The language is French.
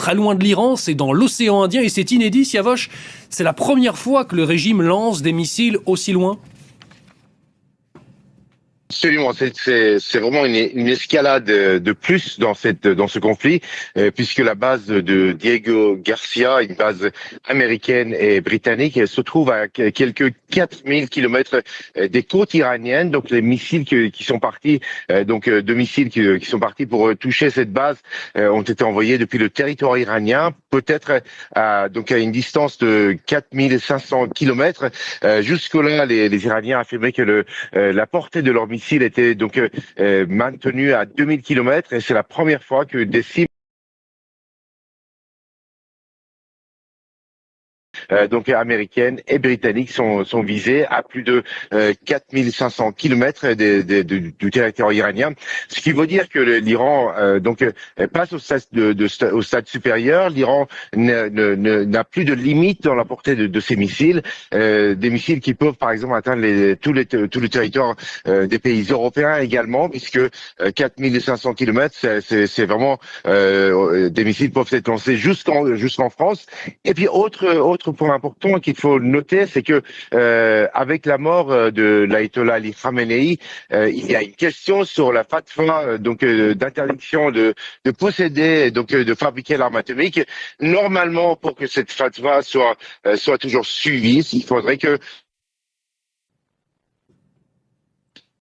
très loin de l'Iran, c'est dans l'océan Indien et c'est inédit, Siavosh. C'est la première fois que le régime lance des missiles aussi loin. Absolument, c'est vraiment une escalade de plus dans ce conflit, puisque la base de Diego Garcia, une base américaine et britannique, se trouve à quelques 4000 kilomètres des côtes iraniennes. Donc les missiles qui sont partis, deux missiles qui sont partis pour toucher cette base, ont été envoyés depuis le territoire iranien, peut-être à une distance de 4500 kilomètres. Jusque-là, les Iraniens affirmaient que la portée de leurs missiles était maintenue à 2000 kilomètres et c'est la première fois que des cibles américaines et britanniques sont visées à plus de 4500 kilomètres du territoire iranien, ce qui veut dire que l'Iran passe au stade supérieur. L'Iran n'a plus de limite dans la portée de ces missiles, des missiles qui peuvent par exemple atteindre tout le territoire des pays européens également, puisque 4500 kilomètres, c'est vraiment des missiles peuvent être lancés jusqu'en France. Et puis autre point important qu'il faut noter, c'est que avec la mort de l'ayatollah Ali Khamenei, il y a une question sur la fatwa d'interdiction de posséder, de fabriquer l'arme atomique. Normalement, pour que cette fatwa soit toujours suivie, il faudrait que